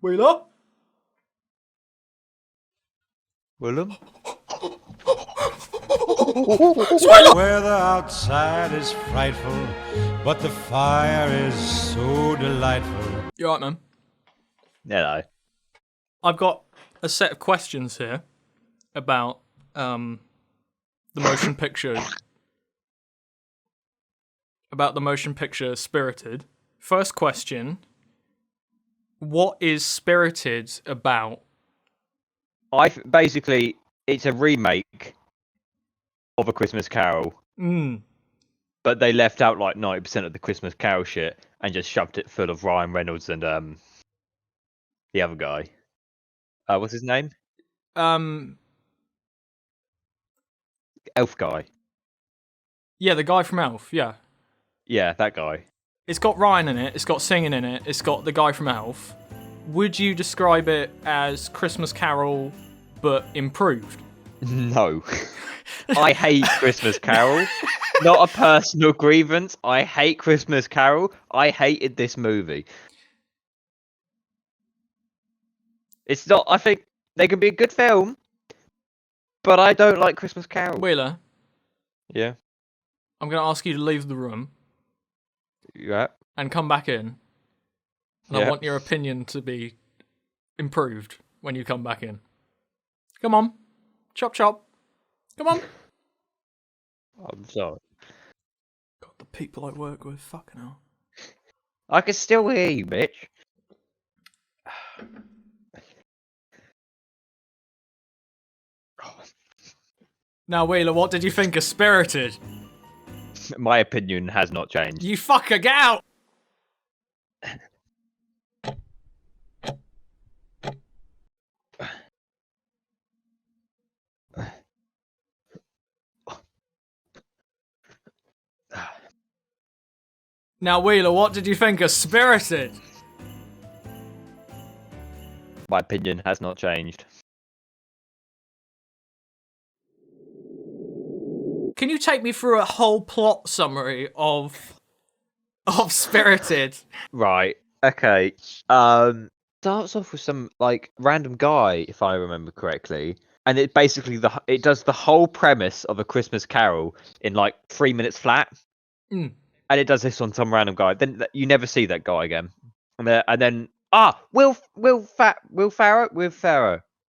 Wheeler? Willum? Weather outside is frightful, but the fire is so delightful. You alright, man? Yeah, no. I've got a set of questions here about the motion picture. About the motion picture Spirited. First question: what is Spirited about? Basically, it's a remake of A Christmas Carol, but they left out like 90% of the Christmas Carol shit and just shoved it full of Ryan Reynolds and the other guy. What's his name? Elf guy. Yeah, the guy from Elf. Yeah, Yeah, that guy. it's got Ryan in it. It's got singing in it. It's got the guy from Elf. Would you describe it as Christmas Carol but improved? No. I hate Christmas Carol. Not a personal grievance. I hate Christmas Carol. I hated this movie. It's not. I think they can be a good film, but I don't like Christmas Carol. Wheeler, Yeah. I'm going to ask you to leave the room Yeah. and come back in. And I Yeah. want your opinion to be improved when you come back in. Come on. Chop chop. Come on. I'm sorry. God, the people I work with, fucking hell. I can still hear you, bitch. Now, Wheeler, what did you think of Spirited? My opinion has not changed. You fucker, get out! Now, Wheeler, what did you think of Spirited? My opinion has not changed. Can you take me through a whole plot summary of Spirited? Right. Okay. Starts off with some like random guy, if I remember correctly, and it basically it does the whole premise of A Christmas Carol in like 3 minutes flat, and it does this on some random guy. Then you never see that guy again, and then Will Ferrell.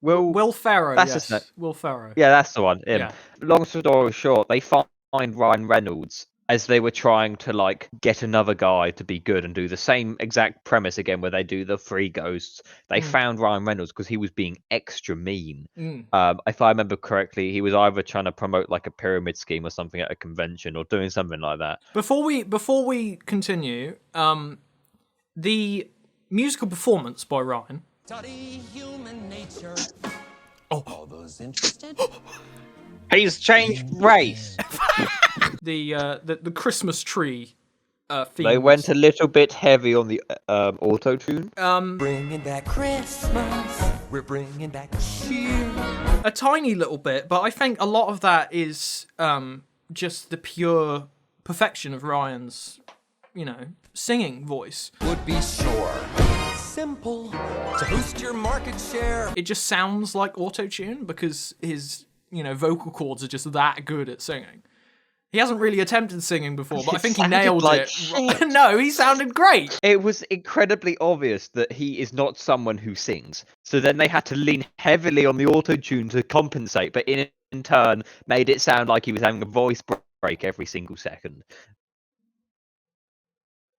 Will Ferrell, that's yes. his name. Will Ferrell. Yeah, that's the one. Him. Yeah. Long story short, they find Ryan Reynolds as they were trying to like get another guy to be good and do the same exact premise again, where they do the three ghosts. They found Ryan Reynolds because he was being extra mean. If I remember correctly, he was either trying to promote like a pyramid scheme or something at a convention or doing something like that. Before we continue, the musical performance by Ryan. Study human nature. Oh. All those interested? He's changed race. The Christmas tree theme. They went a little bit heavy on the auto tune. Bringing back Christmas. We're bringing back cheer. A tiny little bit, but I think a lot of that is just the pure perfection of Ryan's, singing voice. Would be sure. Simple to boost your market share. It just sounds like auto-tune because his, vocal cords are just that good at singing. He hasn't really attempted singing before, but I think he nailed it. Shit. No, he sounded great. It was incredibly obvious that he is not someone who sings. So then they had to lean heavily on the auto-tune to compensate, but in turn made it sound like he was having a voice break every single second.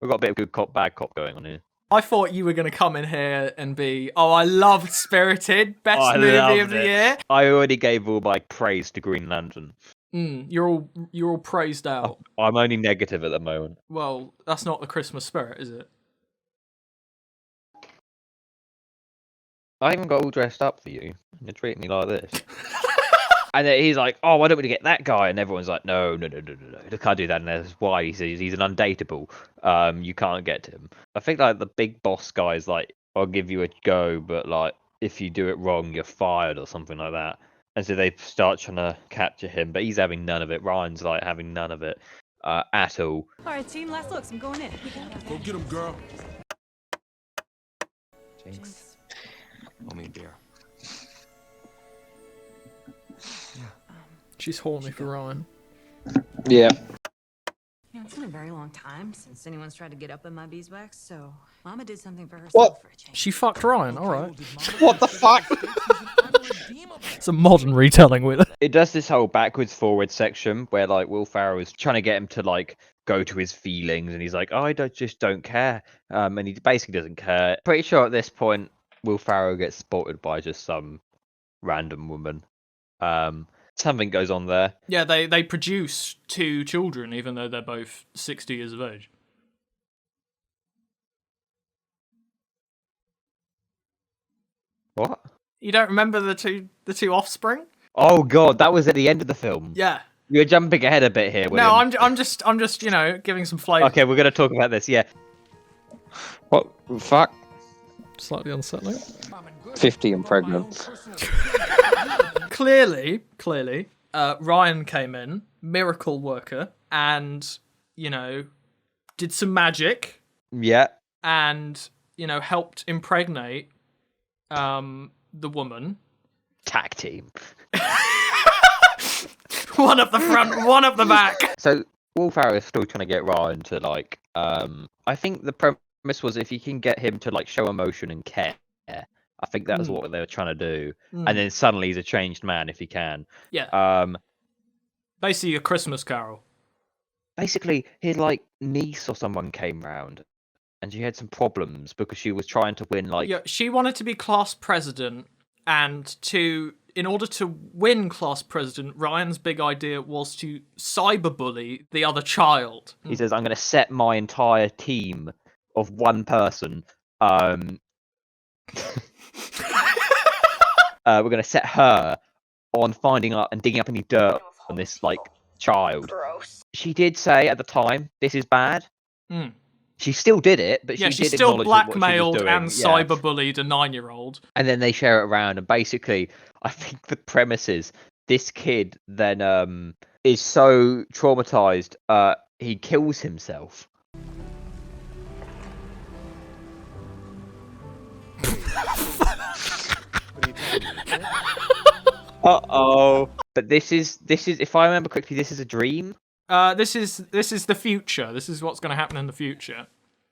We've got a bit of good cop, bad cop going on here. I thought you were going to come in here and be, I loved Spirited, best movie of the year. I already gave all my praise to Green Lantern. You're all praised out. I'm only negative at the moment. Well, that's not the Christmas spirit, is it? I even got all dressed up for you. You're treating me like this. And then he's like, why don't we get that guy? And everyone's like, no, you can't do that. And that's why he's an undateable. You can't get to him. I think like the big boss guy's like, I'll give you a go, but like if you do it wrong, you're fired or something like that. And so they start trying to capture him, but he's having none of it. Ryan's like having none of it at all. All right, team, last looks. I'm going in. Go get him, girl. Jinx. Owe me a beer. She's horny for Ryan. Yeah. It's been a very long time since anyone's tried to get up in my beeswax, so Mama did something for herself What? for a change. She fucked Ryan, alright. What the fuck? It's a modern retelling with it. It does this whole backwards forward section where like Will Ferrell is trying to get him to like go to his feelings, and he's like, oh, just don't care, and he basically doesn't care. Pretty sure at this point Will Ferrell gets spotted by just some random woman. Something goes on there. Yeah, they produce 2 children, even though they're both 60 years of age. What? You don't remember the two offspring? Oh god, that was at the end of the film. Yeah. You're jumping ahead a bit here, William. No, I'm just giving some flavour. Okay, we're gonna talk about this. Yeah. What the fuck? Slightly unsettling. 50 and pregnant. Clearly, Ryan came in, miracle worker, and did some magic Yeah. and helped impregnate the woman. Tag team. One up the front, one up the back. So Will Ferrell is still trying to get Ryan to like. I think the premise was if you can get him to like show emotion and care. I think that was what they were trying to do. And then suddenly he's a changed man if he can. Yeah. Basically, a Christmas Carol. Basically, his like niece or someone came round, and she had some problems because she was trying to win like. Yeah, she wanted to be class president, and in order to win class president, Ryan's big idea was to cyberbully the other child. He says, "I'm going to set my entire team of one person. We're going to set her on finding up and digging up any dirt on this like child." Gross. She did say at the time, "This is bad." Mm. She still did it, but Yeah, she she did still acknowledge what she was blackmailed doing. and Yeah. cyberbullied a 9-year-old. And then they share it around, and basically, I think the premise is this kid then is so traumatized, he kills himself. Uh-oh. But this is if I remember correctly, this is a dream. This is the future. This is what's going to happen in the future.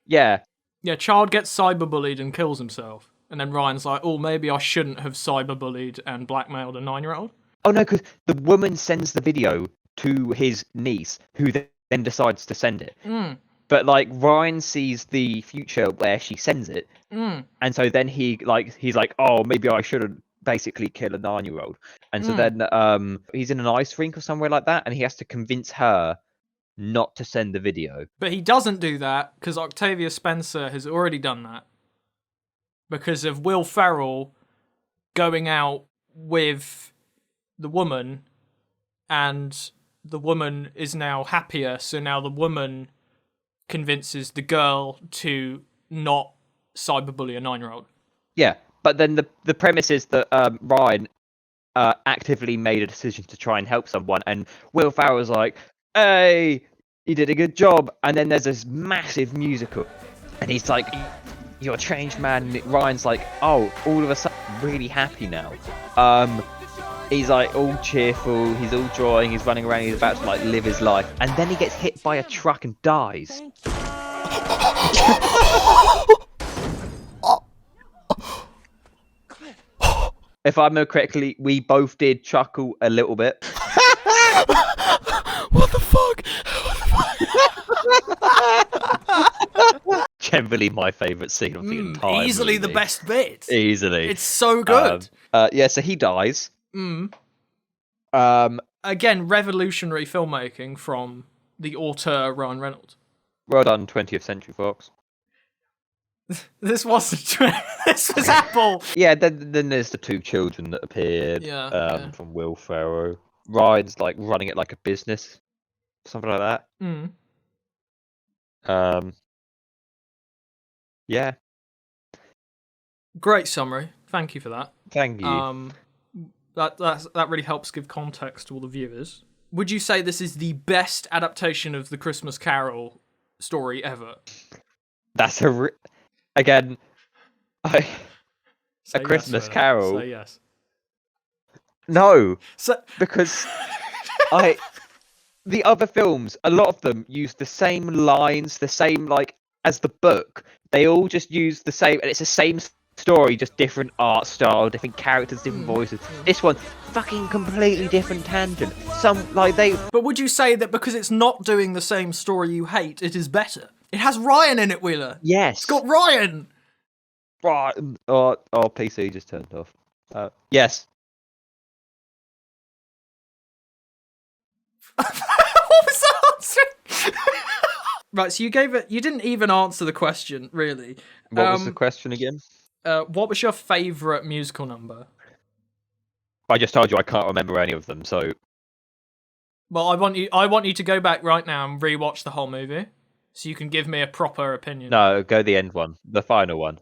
Yeah. Yeah, child gets cyberbullied and kills himself. And then Ryan's like, oh, maybe I shouldn't have cyberbullied and blackmailed a 9-year-old. Oh no, because the woman sends the video to his niece, who then decides to send it. Mm. But like Ryan sees the future where she sends it, and so then he's like, oh, maybe I shouldn't basically kill a 9-year-old. And so then he's in an ice rink or somewhere like that, and he has to convince her not to send the video. But he doesn't do that because Octavia Spencer has already done that. Because of Will Ferrell going out with the woman, and the woman is now happier, so now the woman convinces the girl to not cyberbully a 9-year-old. Yeah, but then the premise is that Ryan actively made a decision to try and help someone, and Will Ferrell was like, hey, you did a good job. And then there's this massive musical, and he's like, you're a changed man. And Ryan's like, oh, all of a sudden, really happy now. He's like all cheerful, he's all drawing, he's running around, he's about to like live his life, and then he gets hit by a truck and dies. If I remember correctly, we both did chuckle a little bit. What the fuck? Generally my favourite scene of the entire Easily movie. the best bit. Easily. It's so good. Yeah, so he dies. Again, revolutionary filmmaking from the auteur Ryan Reynolds. Well done, 20th Century Fox. This wasn't. This was Apple. Yeah, then there's the 2 children that appeared. Yeah. From Will Ferrell. Ryan's like running it like a business, something like that. Yeah. Great summary. Thank you for that. Thank you. That really helps give context to all the viewers. Would you say this is the best adaptation of the Christmas Carol story ever? That's again, Say A yes, Christmas Willem. Carol. Say yes. No, So, because the other films, a lot of them use the same lines, the same as the book. They all just use the same, and it's the same story, just different art style, different characters, different voices. This one, fucking completely different tangent. but would you say that because it's not doing the same story you hate, it is better? It has Ryan in it, Wheeler. Yes. It's got Ryan. Right. Oh, PC just turned off. Yes. What was the answer? Right, so you didn't even answer the question, really. What was the question again? What was your favourite musical number? I just told you I can't remember any of them, so Well, I want you to go back right now and rewatch the whole movie, so you can give me a proper opinion. no, go the end one, the final one.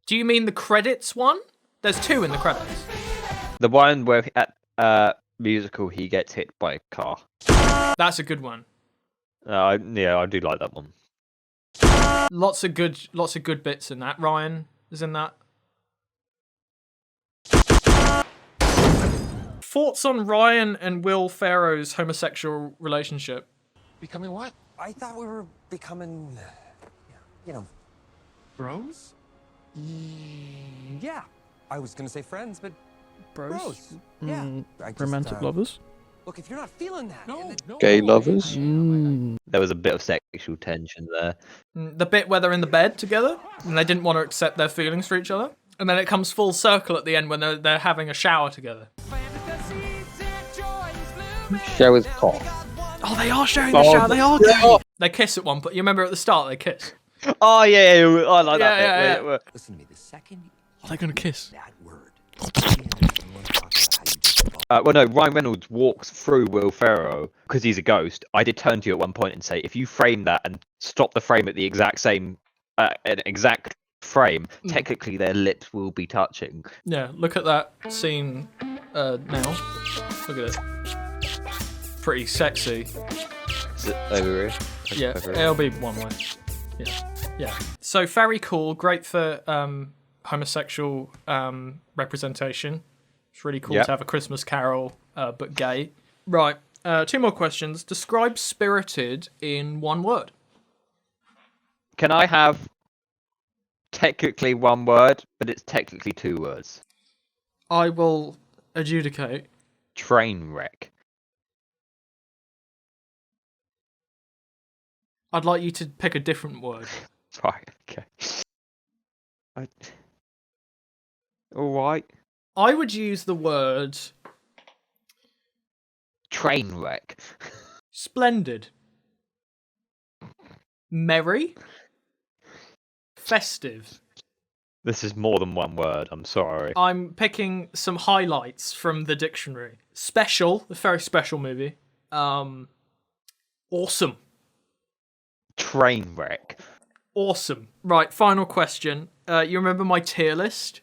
Do you mean the credits one? There's 2 in the credits. The one where at musical he gets hit by a car. That's a good one. I do like that one. Lots of good bits in that. Ryan is in that. Thoughts on Ryan and Will Ferrell's homosexual relationship? Becoming what? I thought we were becoming, Bros? yeah. I was gonna say friends, but bros. Yeah. I just, Romantic lovers? Look, if you're not feeling that, No, then- no. Gay lovers? There was a bit of sexual tension there. The bit where they're in the bed together and they didn't want to accept their feelings for each other, and then it comes full circle at the end when they're having a shower together. Shower's cock. Oh, they are sharing the shower. They are gay. They kiss at one point. You remember at the start they kiss. Oh yeah, I like that Yeah, bit. yeah. Listen to me. The second Are they gonna kiss? that word. Well, no, Ryan Reynolds walks through Will Ferrell because he's a ghost. I did turn to you at one point and say, if you frame that and stop the frame at the exact same, an exact frame, technically their lips will be touching. Yeah, look at that scene now. Look at it. Pretty sexy. Is it over here? Yeah, Over here? it'll be one way. Yeah. So very cool, great for homosexual representation. It's really cool Yep. to have a Christmas Carol, but gay. Right, 2 more questions. Describe Spirited in 1 word. Can I have technically 1 word, but it's technically 2 words? I will adjudicate. Train wreck. I'd like you to pick a different word. Right, okay. Alright. I would use the word Train wreck. splendid, merry, festive. This is more than 1 word, I'm sorry. I'm picking some highlights from the dictionary. Special, a very special movie. Awesome. Train wreck. Awesome. Right, final question. You remember my tier list?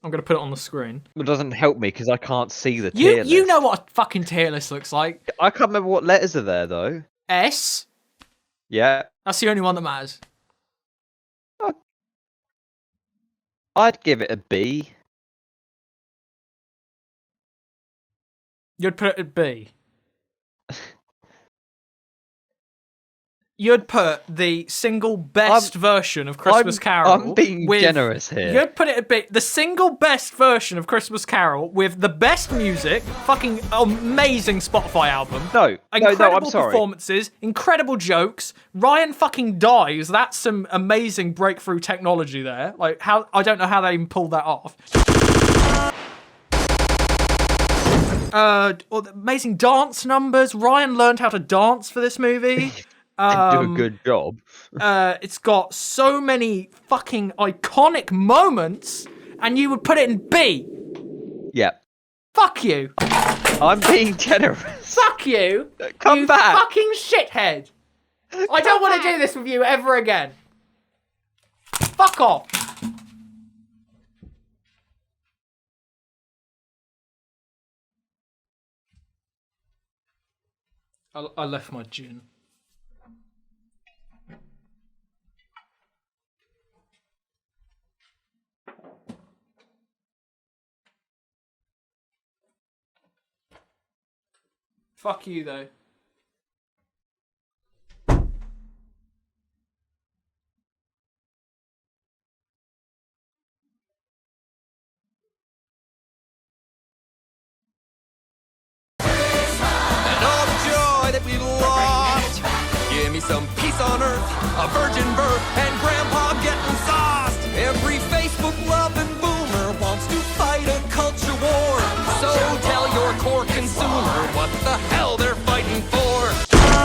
I'm going to put it on the screen. It doesn't help me because I can't see the tier list. You know what a fucking tier list looks like. I can't remember what letters are there, though. S. Yeah. That's the only one that matters. I'd give it a B. You'd put it at B. You'd put the single best version of Christmas Carol. I'm being generous here. You'd put it at B. The single best version of Christmas Carol with the best music, fucking amazing Spotify album. No, Incredible I'm sorry. performances, incredible jokes. Ryan fucking dies. That's some amazing breakthrough technology there. Like, how I don't know how they even pulled that off. Amazing dance numbers. Ryan learned how to dance for this movie. And do a good job. It's got so many fucking iconic moments, and you would put it in B. Yeah. Fuck you. I'm being generous. Fuck you. Come you back. fucking shithead. I don't want to do this with you ever again. Fuck off. I left my gin. Fuck you, though. And all the joy that we lost. Give me some peace on earth, a virgin birth.